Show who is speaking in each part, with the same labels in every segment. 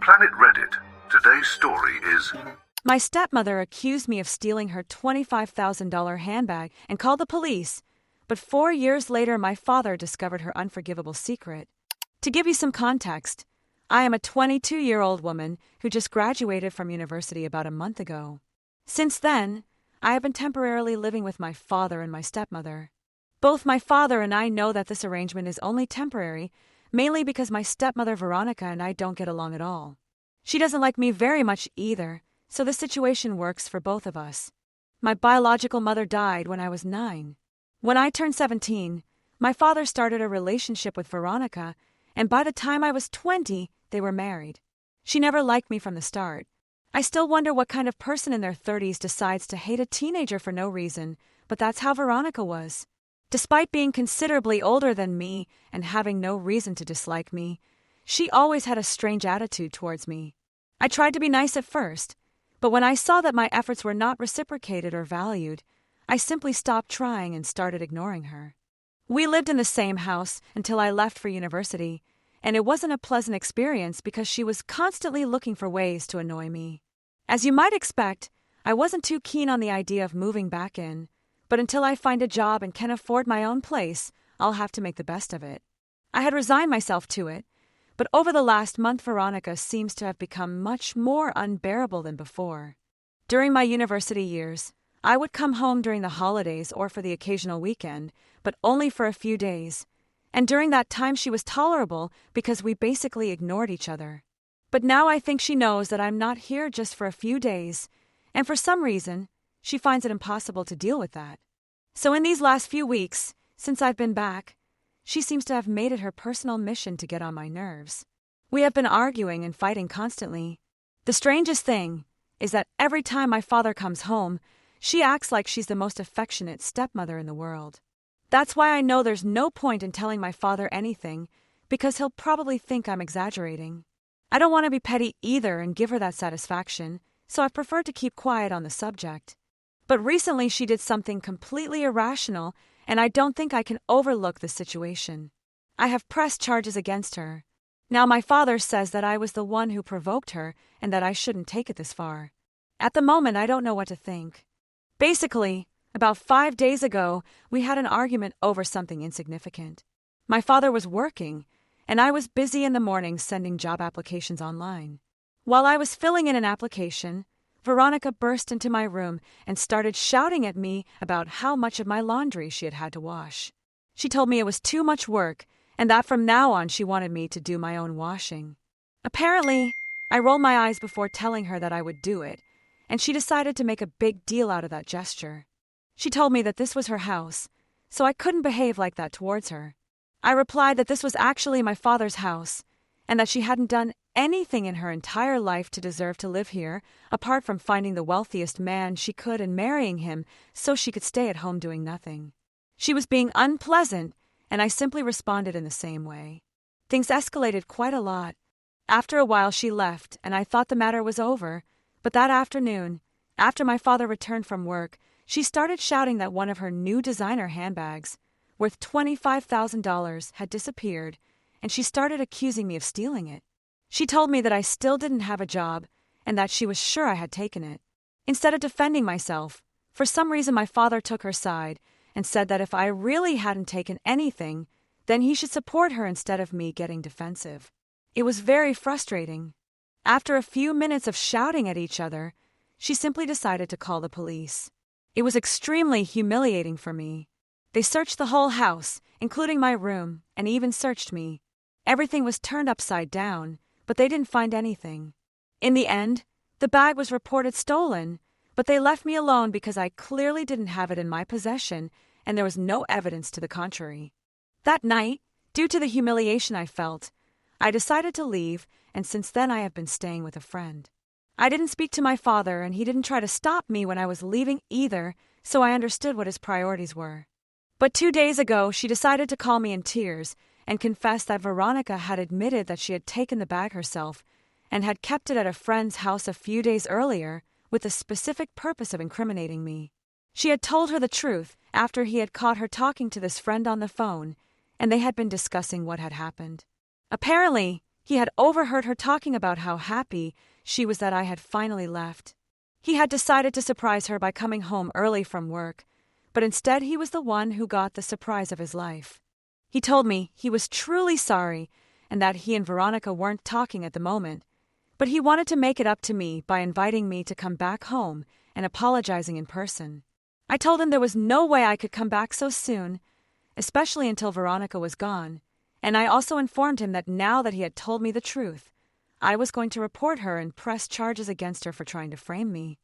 Speaker 1: Planet Reddit, today's story is...
Speaker 2: My stepmother accused me of stealing her $25,000 handbag and called the police, but 4 years later my father discovered her unforgivable secret. To give you some context, I am a 22-year-old woman who just graduated from university about a month ago. Since then, I have been temporarily living with my father and my stepmother. Both my father and I know that this arrangement is only temporary, mainly because my stepmother Veronica and I don't get along at all. She doesn't like me very much either, so the situation works for both of us. My biological mother died when I was 9. When I turned 17, my father started a relationship with Veronica, and by the time I was 20, they were married. She never liked me from the start. I still wonder what kind of person in their 30s decides to hate a teenager for no reason, but that's how Veronica was. Despite being considerably older than me and having no reason to dislike me, she always had a strange attitude towards me. I tried to be nice at first, but when I saw that my efforts were not reciprocated or valued, I simply stopped trying and started ignoring her. We lived in the same house until I left for university, and it wasn't a pleasant experience because she was constantly looking for ways to annoy me. As you might expect, I wasn't too keen on the idea of moving back in, but until I find a job and can afford my own place, I'll have to make the best of it. I had resigned myself to it, but over the last month Veronica seems to have become much more unbearable than before. During my university years, I would come home during the holidays or for the occasional weekend, but only for a few days. And during that time she was tolerable because we basically ignored each other. But now I think she knows that I'm not here just for a few days, and for some reason, she finds it impossible to deal with that. So in these last few weeks, since I've been back, she seems to have made it her personal mission to get on my nerves. We have been arguing and fighting constantly. The strangest thing is that every time my father comes home, she acts like she's the most affectionate stepmother in the world. That's why I know there's no point in telling my father anything, because he'll probably think I'm exaggerating. I don't want to be petty either and give her that satisfaction, so I've preferred to keep quiet on the subject. But recently she did something completely irrational, and I don't think I can overlook the situation. I have pressed charges against her. Now my father says that I was the one who provoked her and that I shouldn't take it this far. At the moment, I don't know what to think. Basically, about 5 days ago, we had an argument over something insignificant. My father was working, and I was busy in the morning sending job applications online. While I was filling in an application, Veronica burst into my room and started shouting at me about how much of my laundry she had had to wash. She told me it was too much work and that from now on she wanted me to do my own washing. Apparently, I rolled my eyes before telling her that I would do it, and she decided to make a big deal out of that gesture. She told me that this was her house, so I couldn't behave like that towards her. I replied that this was actually my father's house, and that she hadn't done anything in her entire life to deserve to live here, apart from finding the wealthiest man she could and marrying him so she could stay at home doing nothing. She was being unpleasant, and I simply responded in the same way. Things escalated quite a lot. After a while she left, and I thought the matter was over, but that afternoon, after my father returned from work, she started shouting that one of her new designer handbags, worth $25,000, had disappeared, and she started accusing me of stealing it. She told me that I still didn't have a job and that she was sure I had taken it. Instead of defending myself, for some reason my father took her side and said that if I really hadn't taken anything, then he should support her instead of me getting defensive. It was very frustrating. After a few minutes of shouting at each other, she simply decided to call the police. It was extremely humiliating for me. They searched the whole house, including my room, and even searched me. Everything was turned upside down, but they didn't find anything. In the end, the bag was reported stolen, but they left me alone because I clearly didn't have it in my possession and there was no evidence to the contrary. That night, due to the humiliation I felt, I decided to leave, and since then I have been staying with a friend. I didn't speak to my father, and he didn't try to stop me when I was leaving either, so I understood what his priorities were. But 2 days ago, she decided to call me in tears and confessed that Veronica had admitted that she had taken the bag herself and had kept it at a friend's house a few days earlier with the specific purpose of incriminating me. She had told her the truth after he had caught her talking to this friend on the phone, and they had been discussing what had happened. Apparently, He had overheard her talking about how happy she was that I had finally left. He had decided to surprise her by coming home early from work, but instead he was the one who got the surprise of his life. He told me he was truly sorry and that he and Veronica weren't talking at the moment, but he wanted to make it up to me by inviting me to come back home and apologizing in person. I told him there was no way I could come back so soon, especially until Veronica was gone, and I also informed him that now that he had told me the truth, I was going to report her and press charges against her for trying to frame me.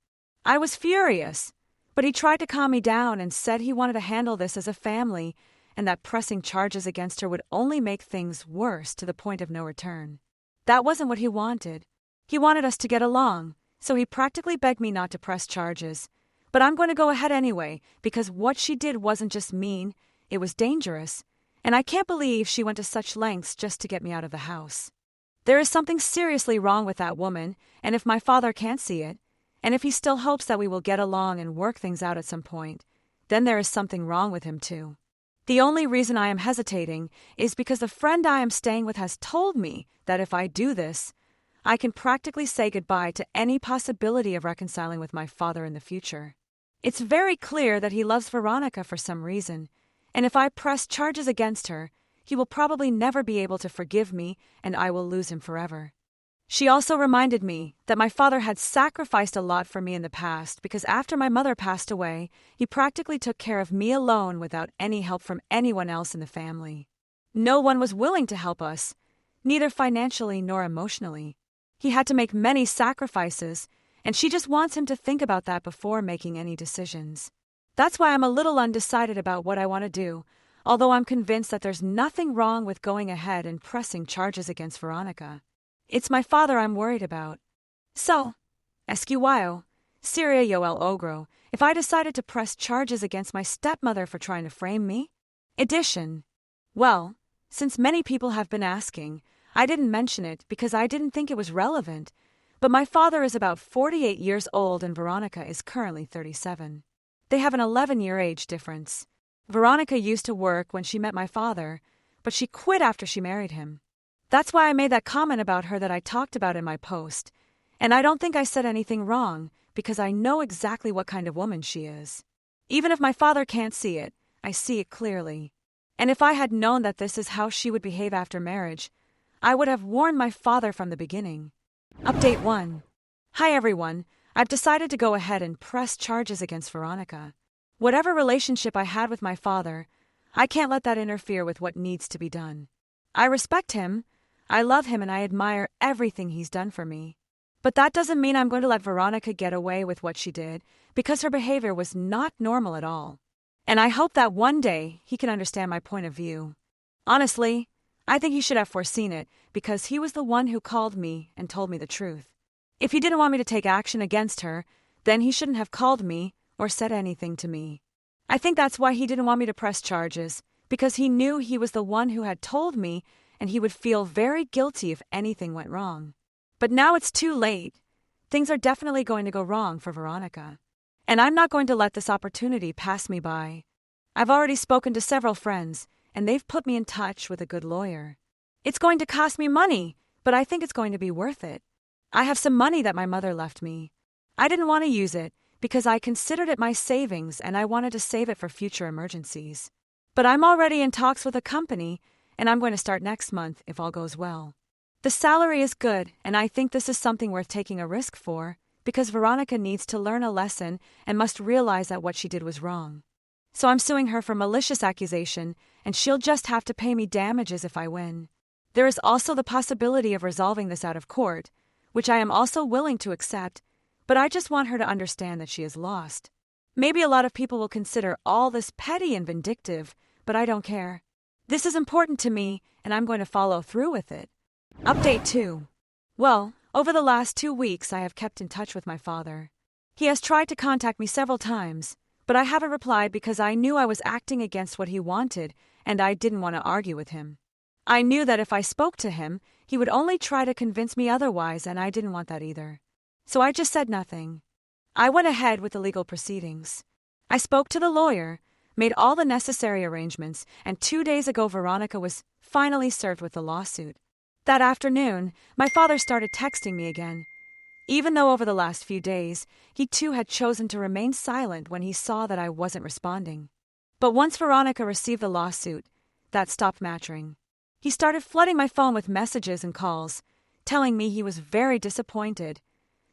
Speaker 2: I was furious, but he tried to calm me down and said he wanted to handle this as a family and that pressing charges against her would only make things worse to the point of no return. That wasn't what he wanted. He wanted us to get along, so he practically begged me not to press charges. But I'm going to go ahead anyway, because what she did wasn't just mean, it was dangerous, and I can't believe she went to such lengths just to get me out of the house. There is something seriously wrong with that woman, and if my father can't see it, and if he still hopes that we will get along and work things out at some point, then there is something wrong with him too. The only reason I am hesitating is because the friend I am staying with has told me that if I do this, I can practically say goodbye to any possibility of reconciling with my father in the future. It's very clear that he loves Veronica for some reason, and if I press charges against her, he will probably never be able to forgive me and I will lose him forever. She also reminded me that my father had sacrificed a lot for me in the past because after my mother passed away, he practically took care of me alone without any help from anyone else in the family. No one was willing to help us, neither financially nor emotionally. He had to make many sacrifices, and she just wants him to think about that before making any decisions. That's why I'm a little undecided about what I want to do, although I'm convinced that there's nothing wrong with going ahead and pressing charges against Veronica. It's my father I'm worried about. So, esquio, Syria Yoel Ogro, if I decided to press charges against my stepmother for trying to frame me? Edition. Well, since many people have been asking, I didn't mention it because I didn't think it was relevant, but my father is about 48 years old and Veronica is currently 37. They have an 11-year age difference. Veronica used to work when she met my father, but she quit after she married him. That's why I made that comment about her that I talked about in my post, and I don't think I said anything wrong because I know exactly what kind of woman she is. Even if my father can't see it, I see it clearly. And if I had known that this is how she would behave after marriage, I would have warned my father from the beginning. Update 1. Hi everyone, I've decided to go ahead and press charges against Veronica. Whatever relationship I had with my father, I can't let that interfere with what needs to be done. I respect him, I love him and I admire everything he's done for me. But that doesn't mean I'm going to let Veronica get away with what she did, because her behavior was not normal at all. And I hope that one day he can understand my point of view. Honestly, I think he should have foreseen it, because he was the one who called me and told me the truth. If he didn't want me to take action against her, then he shouldn't have called me or said anything to me. I think that's why he didn't want me to press charges, because he knew he was the one who had told me and he would feel very guilty if anything went wrong. But now it's too late. Things are definitely going to go wrong for Veronica. And I'm not going to let this opportunity pass me by. I've already spoken to several friends, and they've put me in touch with a good lawyer. It's going to cost me money, but I think it's going to be worth it. I have some money that my mother left me. I didn't want to use it because I considered it my savings and I wanted to save it for future emergencies. But I'm already in talks with a company, and I'm going to start next month if all goes well. The salary is good, and I think this is something worth taking a risk for, because Veronica needs to learn a lesson and must realize that what she did was wrong. So I'm suing her for malicious accusation, and she'll just have to pay me damages if I win. There is also the possibility of resolving this out of court, which I am also willing to accept, but I just want her to understand that she is lost. Maybe a lot of people will consider all this petty and vindictive, but I don't care. This is important to me, and I'm going to follow through with it. Update 2. Well, over the last 2 weeks I have kept in touch with my father. He has tried to contact me several times, but I haven't replied because I knew I was acting against what he wanted, and I didn't want to argue with him. I knew that if I spoke to him, he would only try to convince me otherwise, and I didn't want that either. So I just said nothing. I went ahead with the legal proceedings. I spoke to the lawyer, made all the necessary arrangements, and 2 days ago Veronica was finally served with the lawsuit. That afternoon, my father started texting me again. Even though over the last few days, he too had chosen to remain silent when he saw that I wasn't responding. But once Veronica received the lawsuit, that stopped mattering. He started flooding my phone with messages and calls, telling me he was very disappointed,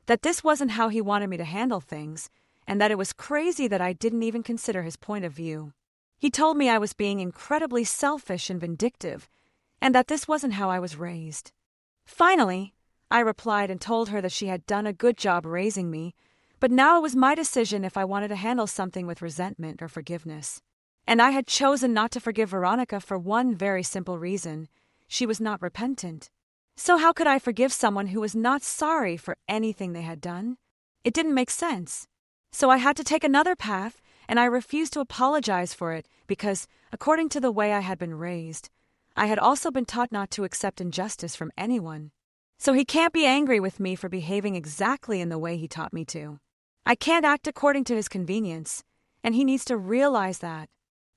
Speaker 2: that this wasn't how he wanted me to handle things, and that it was crazy that I didn't even consider his point of view. He told me I was being incredibly selfish and vindictive, and that this wasn't how I was raised. Finally, I replied and told her that she had done a good job raising me, but now it was my decision if I wanted to handle something with resentment or forgiveness. And I had chosen not to forgive Veronica for one very simple reason: she was not repentant. So how could I forgive someone who was not sorry for anything they had done? It didn't make sense. So I had to take another path, and I refused to apologize for it because, according to the way I had been raised, I had also been taught not to accept injustice from anyone. So he can't be angry with me for behaving exactly in the way he taught me to. I can't act according to his convenience, and he needs to realize that.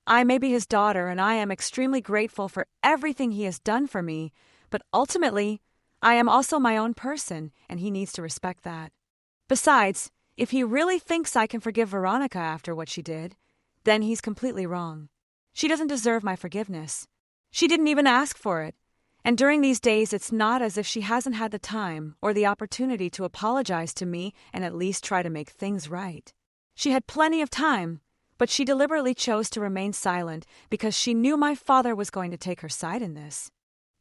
Speaker 2: I may be his daughter, and I am extremely grateful for everything he has done for me, but ultimately, I am also my own person, and he needs to respect that. Besides, if he really thinks I can forgive Veronica after what she did, then he's completely wrong. She doesn't deserve my forgiveness. She didn't even ask for it. And during these days, it's not as if she hasn't had the time or the opportunity to apologize to me and at least try to make things right. She had plenty of time, but she deliberately chose to remain silent because she knew my father was going to take her side in this.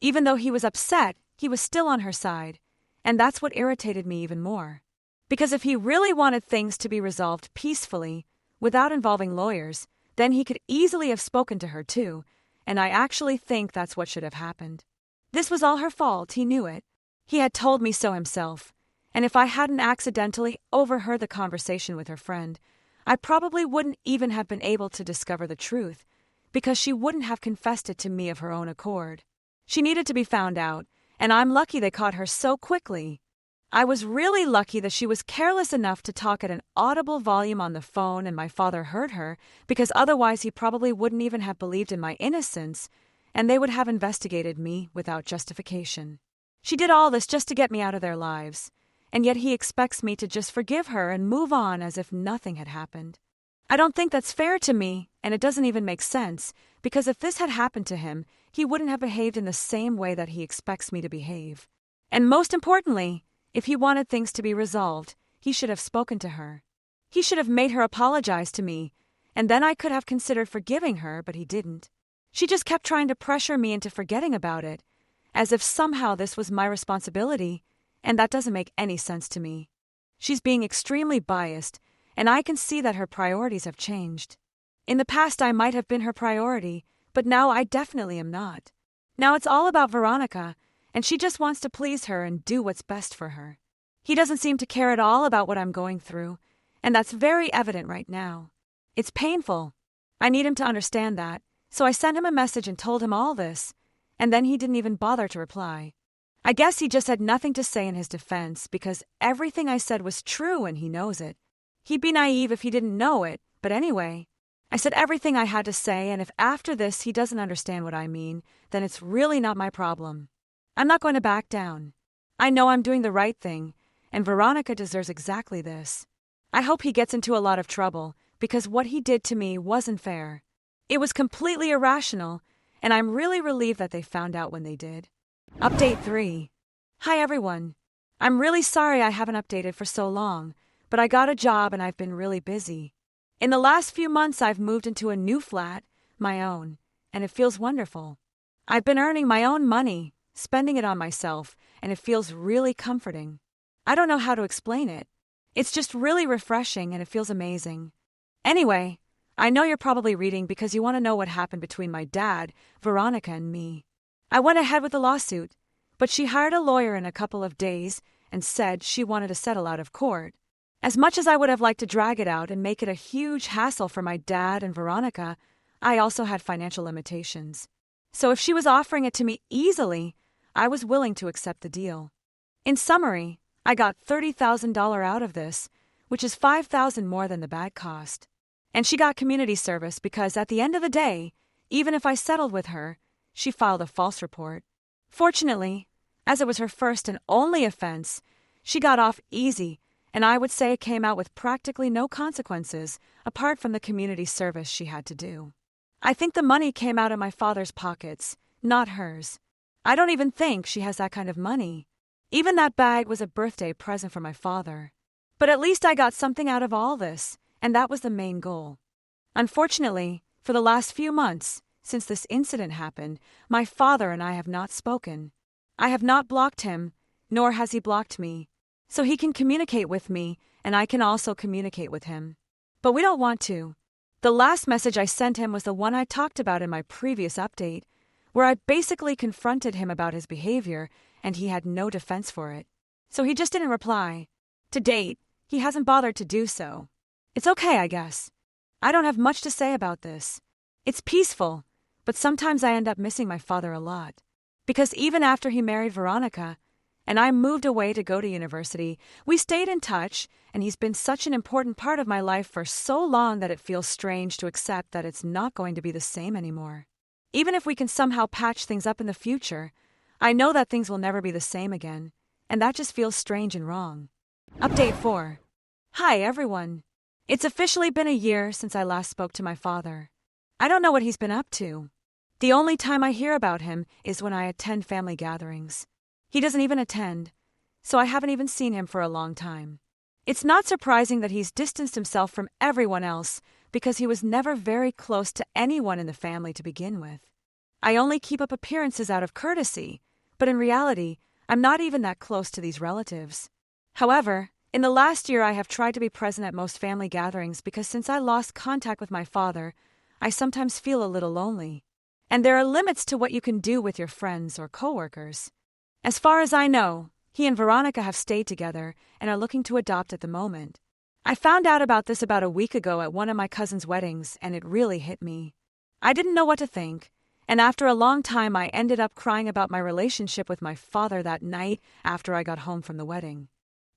Speaker 2: Even though he was upset, he was still on her side, and that's what irritated me even more. Because if he really wanted things to be resolved peacefully, without involving lawyers, then he could easily have spoken to her too, and I actually think that's what should have happened. This was all her fault, he knew it. He had told me so himself, and if I hadn't accidentally overheard the conversation with her friend, I probably wouldn't even have been able to discover the truth, because she wouldn't have confessed it to me of her own accord. She needed to be found out, and I'm lucky they caught her so quickly. I was really lucky that she was careless enough to talk at an audible volume on the phone and my father heard her, because otherwise he probably wouldn't even have believed in my innocence, and they would have investigated me without justification. She did all this just to get me out of their lives, and yet he expects me to just forgive her and move on as if nothing had happened. I don't think that's fair to me, and it doesn't even make sense, because if this had happened to him, he wouldn't have behaved in the same way that he expects me to behave. And most importantly, if he wanted things to be resolved, he should have spoken to her. He should have made her apologize to me, and then I could have considered forgiving her, but he didn't. She just kept trying to pressure me into forgetting about it, as if somehow this was my responsibility, and that doesn't make any sense to me. She's being extremely biased, and I can see that her priorities have changed. In the past, I might have been her priority, but now I definitely am not. Now it's all about Veronica, and she just wants to please her and do what's best for her. He doesn't seem to care at all about what I'm going through, and that's very evident right now. It's painful. I need him to understand that, so I sent him a message and told him all this, and then he didn't even bother to reply. I guess he just had nothing to say in his defense because everything I said was true and he knows it. He'd be naive if he didn't know it, but anyway, I said everything I had to say, and if after this he doesn't understand what I mean, then it's really not my problem. I'm not going to back down. I know I'm doing the right thing, and Veronica deserves exactly this. I hope he gets into a lot of trouble, because what he did to me wasn't fair. It was completely irrational, and I'm really relieved that they found out when they did. Update 3. Hi everyone. I'm really sorry I haven't updated for so long, but I got a job and I've been really busy. In the last few months I've moved into a new flat, my own, and it feels wonderful. I've been earning my own money, spending it on myself, and it feels really comforting. I don't know how to explain it. It's just really refreshing and it feels amazing. Anyway, I know you're probably reading because you want to know what happened between my dad, Veronica, and me. I went ahead with the lawsuit, but she hired a lawyer in a couple of days and said she wanted to settle out of court. As much as I would have liked to drag it out and make it a huge hassle for my dad and Veronica, I also had financial limitations. So if she was offering it to me easily, I was willing to accept the deal. In summary, I got $30,000 out of this, which is $5,000 more than the bag cost. And she got community service because at the end of the day, even if I settled with her, she filed a false report. Fortunately, As it was her first and only offense, she got off easy, and I would say it came out with practically no consequences apart from the community service she had to do. I think the money came out of my father's pockets, not hers. I don't even think she has that kind of money. Even that bag was a birthday present for my father. But at least I got something out of all this, and that was the main goal. Unfortunately, for the last few months, since this incident happened, my father and I have not spoken. I have not blocked him, nor has he blocked me. So he can communicate with me, and I can also communicate with him. But we don't want to. The last message I sent him was the one I talked about in my previous update, where I basically confronted him about his behavior, and he had no defense for it. So he just didn't reply. To date, he hasn't bothered to do so. It's okay, I guess. I don't have much to say about this. It's peaceful, but sometimes I end up missing my father a lot. Because even after he married Veronica, and I moved away to go to university, we stayed in touch, and he's been such an important part of my life for so long that it feels strange to accept that it's not going to be the same anymore. Even if we can somehow patch things up in the future, I know that things will never be the same again, and that just feels strange and wrong. Update 4. Hi, everyone. It's officially been a year since I last spoke to my father. I don't know what he's been up to. The only time I hear about him is when I attend family gatherings. He doesn't even attend, so I haven't even seen him for a long time. It's not surprising that he's distanced himself from everyone else because he was never very close to anyone in the family to begin with. I only keep up appearances out of courtesy, but in reality, I'm not even that close to these relatives. However, in the last year I have tried to be present at most family gatherings because since I lost contact with my father, I sometimes feel a little lonely. And there are limits to what you can do with your friends or coworkers. As far as I know, he and Veronica have stayed together and are looking to adopt at the moment. I found out about this about a week ago at one of my cousin's weddings, and it really hit me. I didn't know what to think, and after a long time I ended up crying about my relationship with my father that night after I got home from the wedding.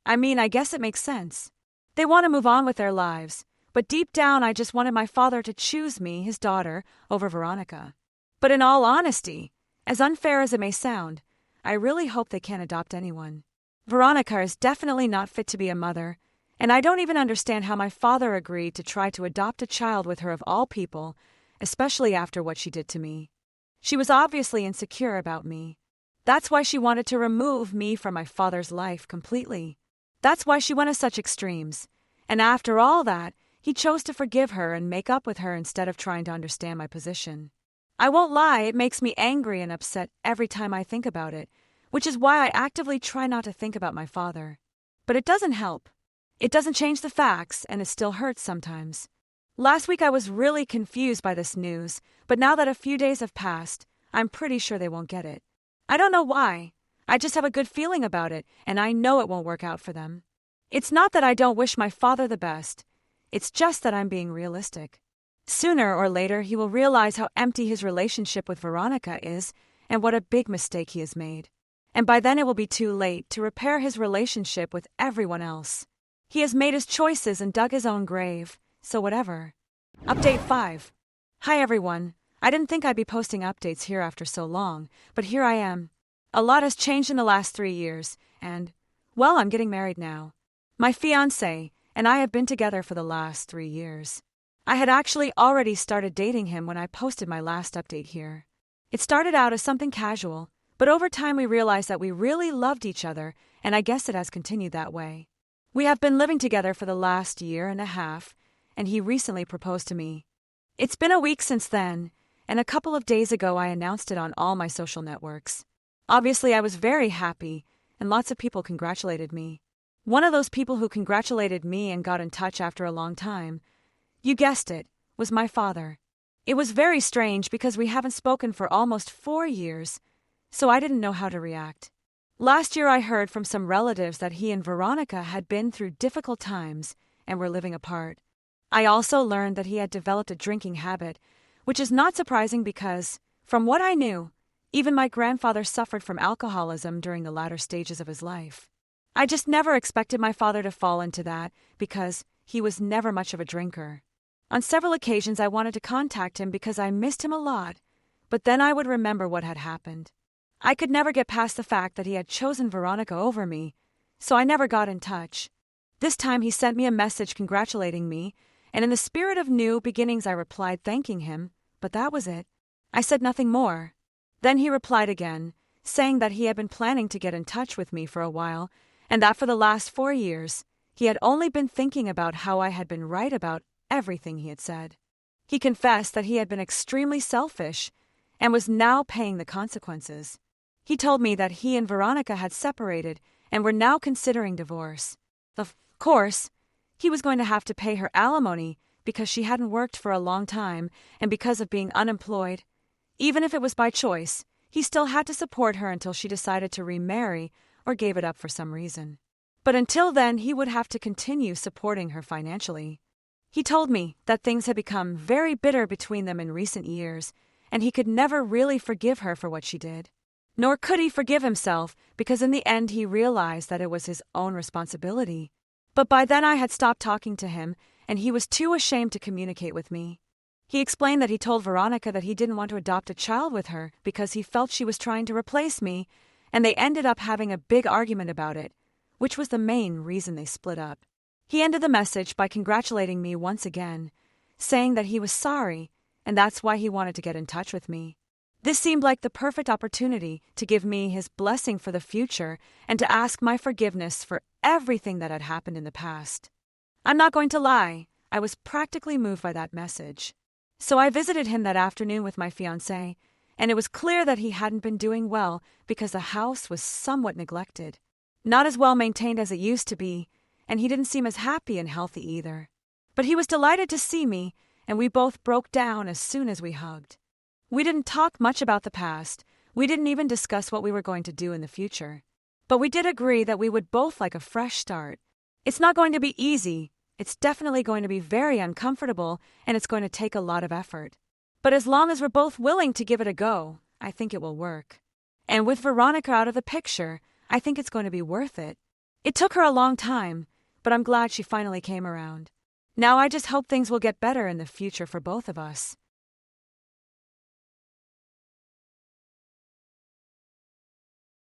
Speaker 2: I mean, I guess it makes sense. They want to move on with their lives, but deep down I just wanted my father to choose me, his daughter, over Veronica. But in all honesty, as unfair as it may sound, I really hope they can't adopt anyone. Veronica is definitely not fit to be a mother, and I don't even understand how my father agreed to try to adopt a child with her of all people, especially after what she did to me. She was obviously insecure about me. That's why she wanted to remove me from my father's life completely. That's why she went to such extremes. And after all that, he chose to forgive her and make up with her instead of trying to understand my position. I won't lie, it makes me angry and upset every time I think about it, which is why I actively try not to think about my father. But it doesn't help. It doesn't change the facts, and it still hurts sometimes. Last week I was really confused by this news, but now that a few days have passed, I'm pretty sure they won't get it. I don't know why. I just have a good feeling about it, and I know it won't work out for them. It's not that I don't wish my father the best. It's just that I'm being realistic. Sooner or later, he will realize how empty his relationship with Veronica is and what a big mistake he has made. And by then it will be too late to repair his relationship with everyone else. He has made his choices and dug his own grave, so whatever. Update 5. Hi everyone. I didn't think I'd be posting updates here after so long, but here I am. A lot has changed in the last 3 years, and, well, I'm getting married now. My fiancé and I have been together for the last 3 years. I had actually already started dating him when I posted my last update here. It started out as something casual, but over time we realized that we really loved each other, and I guess it has continued that way. We have been living together for the last year and a half, and he recently proposed to me. It's been a week since then, and a couple of days ago I announced it on all my social networks. Obviously I was very happy, and lots of people congratulated me. One of those people who congratulated me and got in touch after a long time, you guessed it, was my father. It was very strange because we haven't spoken for almost 4 years, so I didn't know how to react. Last year I heard from some relatives that he and Veronica had been through difficult times and were living apart. I also learned that he had developed a drinking habit, which is not surprising because, from what I knew, even my grandfather suffered from alcoholism during the latter stages of his life. I just never expected my father to fall into that because he was never much of a drinker. On several occasions I wanted to contact him because I missed him a lot, but then I would remember what had happened. I could never get past the fact that he had chosen Veronica over me, so I never got in touch. This time he sent me a message congratulating me, and in the spirit of new beginnings I replied thanking him, but that was it. I said nothing more. Then he replied again, saying that he had been planning to get in touch with me for a while, and that for the last 4 years, he had only been thinking about how I had been right about everything he had said. He confessed that he had been extremely selfish and was now paying the consequences. He told me that he and Veronica had separated and were now considering divorce. Of course, he was going to have to pay her alimony because she hadn't worked for a long time and because of being unemployed. Even if it was by choice, he still had to support her until she decided to remarry or gave it up for some reason. But until then, he would have to continue supporting her financially. He told me that things had become very bitter between them in recent years, and he could never really forgive her for what she did. Nor could he forgive himself because in the end he realized that it was his own responsibility. But by then I had stopped talking to him, and he was too ashamed to communicate with me. He explained that he told Veronica that he didn't want to adopt a child with her because he felt she was trying to replace me, and they ended up having a big argument about it, which was the main reason they split up. He ended the message by congratulating me once again, saying that he was sorry, and that's why he wanted to get in touch with me. This seemed like the perfect opportunity to give me his blessing for the future and to ask my forgiveness for everything that had happened in the past. I'm not going to lie, I was practically moved by that message. So I visited him that afternoon with my fiancé, and it was clear that he hadn't been doing well because the house was somewhat neglected. Not as well maintained as it used to be, and he didn't seem as happy and healthy either. But he was delighted to see me, and we both broke down as soon as we hugged. We didn't talk much about the past. We didn't even discuss what we were going to do in the future. But we did agree that we would both like a fresh start. It's not going to be easy. It's definitely going to be very uncomfortable, and it's going to take a lot of effort. But as long as we're both willing to give it a go, I think it will work. And with Veronica out of the picture, I think it's going to be worth it. It took her a long time, but I'm glad she finally came around. Now I just hope things will get better in the future for both of us.